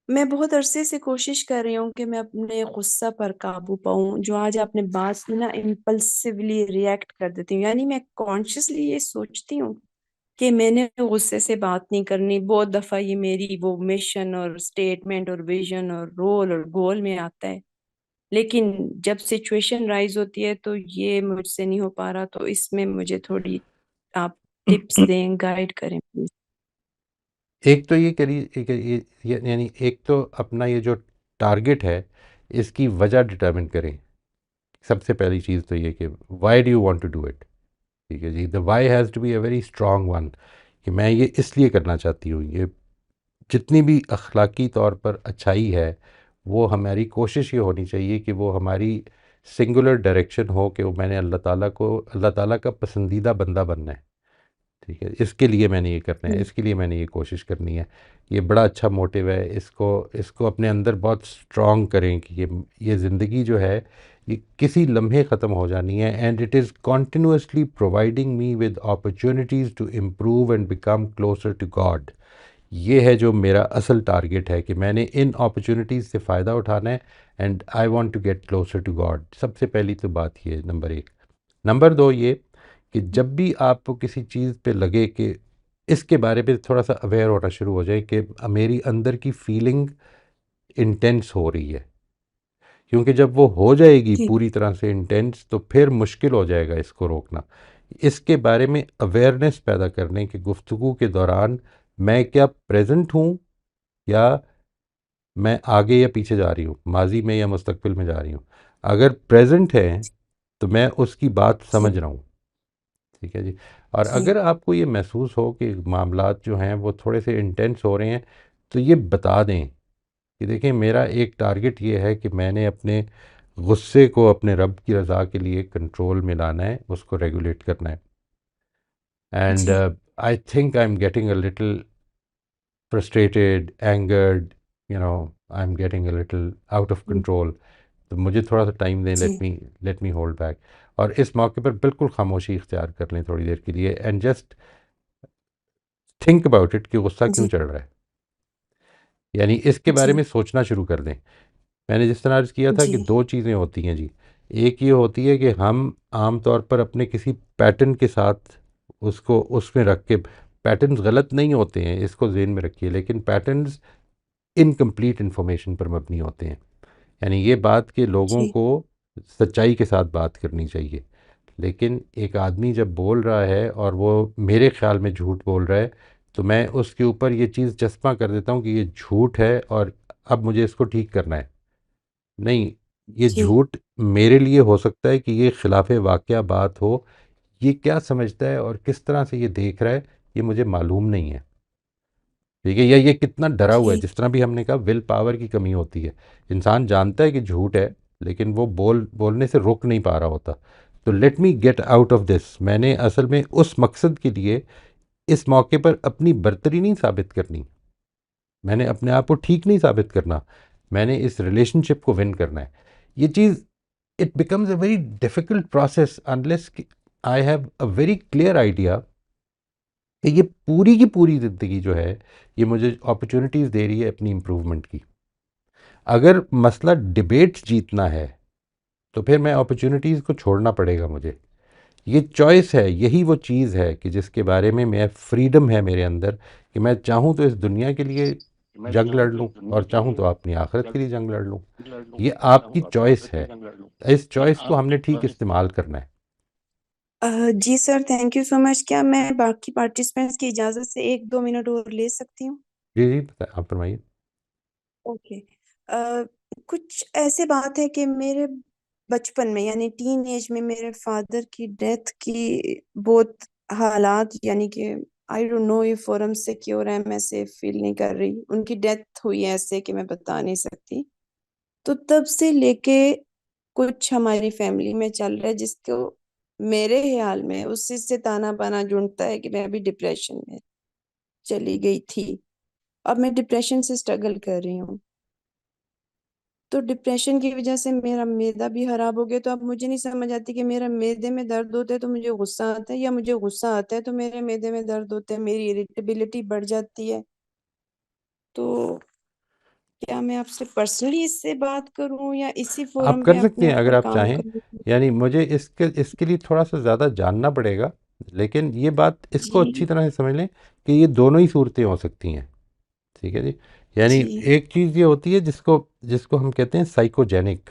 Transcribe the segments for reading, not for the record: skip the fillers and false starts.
मैं बहुत अरसे से कोशिश कर रही हूँ कि मैं अपने गुस्सा पर काबू पाऊँ। जो आज आपने बात की ना, इम्पल्सिवली रिएक्ट कर देती हूँ। यानी मैं कॉन्शियसली ये सोचती हूँ कि मैंने गुस्से से बात नहीं करनी। बहुत दफा ये मेरी वो मिशन और स्टेटमेंट और विजन और रोल और गोल में आता है, लेकिन जब सिचुएशन राइज होती है तो ये मुझसे नहीं हो पा रहा। तो इसमें मुझे थोड़ी आप टिप्स दें, गाइड करें प्लीज। एक तो ये करिए, यानी एक तो अपना ये जो टारगेट है इसकी वजह डिटरमिन करें। सबसे पहली चीज़ तो ये कि why do you want to do it. ठीक है जी, the why has to be a very strong one, कि मैं ये इसलिए करना चाहती हूँ। ये जितनी भी अखलाकी तौर पर अच्छाई है वो हमारी कोशिश ये होनी चाहिए कि वो हमारी सिंगुलर डायरेक्शन हो, कि वो मैंने अल्लाह ताला का पसंदीदा बंदा बनना है। ठीक है, इसके लिए मैंने ये करना है, इसके लिए मैंने ये कोशिश करनी है। ये बड़ा अच्छा मोटिव है। इसको इसको अपने अंदर बहुत स्ट्रॉन्ग करें कि ये ज़िंदगी जो है ये किसी लम्हे ख़त्म हो जानी है, and it is continuously providing me with opportunities to improve and become closer to god. ये है जो मेरा असल टारगेट है, कि मैंने इन अपॉर्चुनिटीज़ से फ़ायदा उठाना है, and I want to get closer to god. सबसे पहली तो बात ये है, नंबर एक। नंबर दो ये कि जब भी आपको किसी चीज़ पे लगे कि इसके बारे में थोड़ा सा अवेयर होना शुरू हो जाए कि मेरी अंदर की फीलिंग इंटेंस हो रही है, क्योंकि जब वो हो जाएगी जी पूरी तरह से इंटेंस तो फिर मुश्किल हो जाएगा इसको रोकना। इसके बारे में अवेयरनेस पैदा करने की गुफ्तगू के दौरान मैं क्या प्रेजेंट हूँ, या मैं आगे या पीछे जा रही हूँ, माजी में या मुस्तकबिल में जा रही हूँ। अगर प्रेजेंट है तो मैं उसकी बात समझ जी रहा हूँ। ठीक है जी। और जी अगर आपको ये महसूस हो कि मामलात जो हैं वो थोड़े से इंटेंस हो रहे हैं, तो ये बता दें कि देखिए मेरा एक टारगेट ये है कि मैंने अपने गुस्से को अपने रब की रज़ा के लिए कंट्रोल में लाना है, उसको रेगुलेट करना है। एंड जी I think I am getting a little frustrated, angered, I am getting a little out of control. तो मुझे थोड़ा सा टाइम दें, जी लेट मी होल्ड बैक। और इस मौके पर बिल्कुल खामोशी इख्तियार कर लें थोड़ी देर के लिए, and just think about it कि गुस्सा क्यों जी चढ़ रहा है। यानी इसके बारे जी में सोचना शुरू कर दें। मैंने जिस तरह अर्ज़ किया था कि जी दो चीज़ें होती हैं जी। एक ये होती है कि हम आम तौर पर अपने किसी पैटर्न के साथ उसको उसमें रख के, पैटर्न्स गलत नहीं होते हैं, इसको ज़हन में रखिए, लेकिन पैटर्न्स इनकम्प्लीट इन्फॉर्मेशन पर मबनी होते हैं। यानी ये बात कि लोगों जी को सच्चाई के साथ बात करनी चाहिए, लेकिन एक आदमी जब बोल रहा है और वो मेरे ख्याल में झूठ बोल रहा है, तो मैं उसके ऊपर ये चीज़ चस्पा कर देता हूँ कि ये झूठ है और अब मुझे इसको ठीक करना है। नहीं, ये जी झूठ मेरे लिए हो सकता है कि ये खिलाफ वाक़या बात हो। ये क्या समझता है और किस तरह से ये देख रहा है, ये मुझे मालूम नहीं है। ठीक है, या ये कितना डरा हुआ है। जी जिस तरह भी हमने कहा, विल पावर की कमी होती है। इंसान जानता है कि झूठ है, लेकिन वो बोलने से रोक नहीं पा रहा होता। तो let me get out of this. मैंने असल में उस मकसद के लिए इस मौके पर अपनी बर्तरी नहीं साबित करनी, मैंने अपने आप को ठीक नहीं साबित करना, मैंने इस रिलेशनशिप को विन करना है। ये चीज़, it becomes a very difficult process unless I have a very clear idea कि ये पूरी की पूरी ज़िंदगी जो है ये मुझे अपॉर्चुनिटीज़ दे रही है अपनी इम्प्रूवमेंट की। अगर मसला डिबेट जीतना है तो फिर मैं अपॉर्चुनिटीज़ को छोड़ना पड़ेगा मुझे। ये चॉइस है, यही वो चीज़ है कि जिसके बारे में मैं फ्रीडम है मेरे अंदर, कि मैं चाहूँ तो इस दुनिया के लिए जंग लड़ लूँ, और चाहूँ तो अपनी आखिरत के लिए जंग लड़ लूँ। ये आपकी चॉइस है। इस चॉइस को हमने ठीक इस्तेमाल करना है। जी sir, thank you so much. क्या मैं बाकी पार्टिसिपेंट्स की इजाज़त से 1-2 मिनट और ले सकती हूँ? जी जी, आप फरमाइए। ओके। कुछ ऐसे बात है कि मेरे बचपन में यानी टीन एज में मेरे फादर की डेथ की बहुत हालात, यानी कि आई डोंट नो इफ और सिक्योर है, मैं सेफ फील नहीं कर रही। उनकी डेथ हुई है ऐसे कि मैं बता नहीं सकती। तो तब से लेके कुछ हमारी फैमिली में चल रहा है जिसको मेरे ख्याल में उसी से ताना बाना जुड़ता है कि मैं अभी डिप्रेशन में चली गई थी। अब मैं डिप्रेशन से स्ट्रगल कर रही हूँ। तो डिप्रेशन की वजह से मेरा मैदा भी खराब हो गया। तो अब मुझे नहीं समझ आती कि मेरा मैदे में दर्द होता है तो मुझे गुस्सा आता है, या मुझे गुस्सा आता है तो मेरे मैदे में दर्द होता है, मेरी इरिटेबिलिटी बढ़ जाती है। तो क्या मैं आपसे पर्सनली इससे बात करूं या इसी आप फोरम कर पे सकती अपने हैं अगर ऊपर आप काम चाहें। करूं? यानी मुझे इसके लिए थोड़ा सा ज़्यादा जानना पड़ेगा, लेकिन ये बात इसको अच्छी जी तरह से समझ लें कि ये दोनों ही सूरतें हो सकती हैं। ठीक है जी। यानी जी एक चीज़ ये होती है जिसको जिसको हम कहते हैं साइकोजेनिक,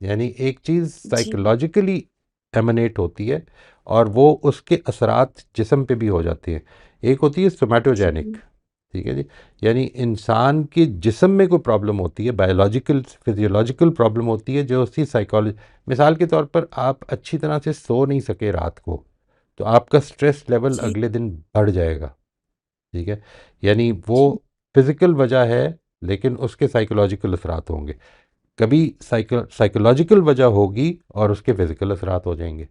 यानी एक चीज़ जी साइकोलॉजिकली एमनेट होती है और वो उसके असरात जिस्म पे भी हो जाते हैं। एक होती है सोमैटोजेनिक। जी ठीक है जी। यानी इंसान के जिस्म में कोई प्रॉब्लम होती है, बायोलॉजिकल फिजियोलॉजिकल प्रॉब्लम होती है जो उसकी साइकोलॉजी। मिसाल के तौर पर आप अच्छी तरह से सो नहीं सके रात को, तो आपका स्ट्रेस लेवल जी अगले दिन बढ़ जाएगा। ठीक है। यानी वो जी फिज़िकल वजह है, लेकिन उसके साइकोलॉजिकल असरात होंगे। कभी साइकोलॉजिकल वजह होगी और उसके फिज़िकल असरात हो जाएंगे।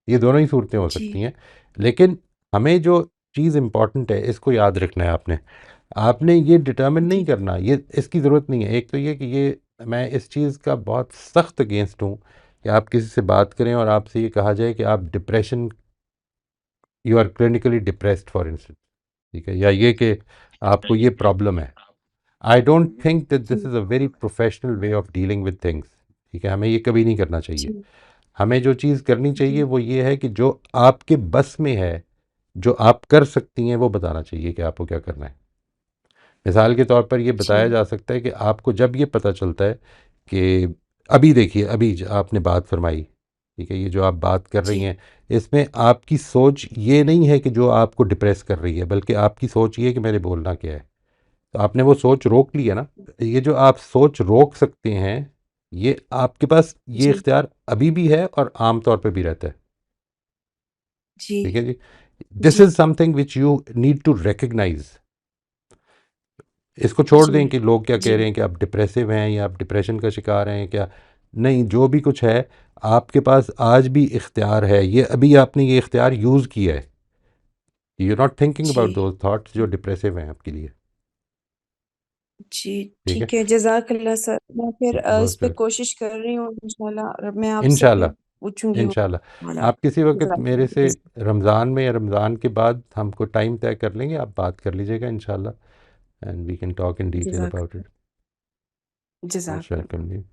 ये दोनों ही सूरतें हो सकती जी हैं। लेकिन हमें जो चीज़ इम्पॉर्टेंट है इसको याद रखना है। आपने आपने ये डिटर्मिन नहीं जी करना, ये इसकी ज़रूरत नहीं है। एक तो ये कि ये मैं इस चीज़ का बहुत सख्त अगेंस्ट हूँ कि आप किसी से बात करें और आपसे ये कहा जाए कि आप depression, you are clinically depressed for instance. ठीक है, या ये कि आपको ये प्रॉब्लम है। I don't think that this जी is a very professional way of dealing with things. ठीक है, हमें ये कभी नहीं करना चाहिए। जी हमें जो चीज़ करनी चाहिए जी वो ये है कि जो आपके बस में है, जो आप कर सकती हैं, वो बताना चाहिए कि आपको क्या करना है। मिसाल के तौर पर ये बताया जी जा सकता है कि आपको जब ये पता चलता है कि अभी देखिए, अभी आपने बात फरमाई, ठीक है, ये जो आप बात कर रही जी हैं, इसमें आपकी सोच ये नहीं है कि जो आपको डिप्रेस कर रही है, बल्कि आपकी सोच ये है कि मैंने बोलना क्या है। तो आपने वो सोच रोक ली है ना। ये जो आप सोच रोक सकते हैं, ये आपके पास ये जी इख्तियार अभी भी है और आम तौर पे भी रहता है। जी ठीक है जी। दिस जी is something which you need to recognise. इसको छोड़ जी दें कि लोग क्या कह जी रहे हैं कि आप डिप्रेसिव हैं या आप डिप्रेशन का शिकार हैं क्या। नहीं, जो भी कुछ है, आपके पास आज भी इख्तियार है। ये अभी आपने ये इख्तियार यूज़ किया है। यू नॉट थिंकिंग जी अबाउट दोज थाट्स जो डिप्रेसिव हैं आपके लिए। जी ठीक है। ठीक है, जजाकल्ला सर। मैं फिर इस बहुत पे कोशिश कर रही हूँ इंशाल्लाह, और मैं आपसे फिर इंशाल्लाह। पूछूंगी वो इंशाल्लाह वाला। आप किसी वक्त मेरे से जजाकल्ला रमज़ान में या रमज़ान के बाद हमको टाइम तय कर लेंगे, आप बात कर लीजिएगा इंशाल्लाह, and we can talk in detail about जजाक इट। मोस्ट जजाक वेलकम जी।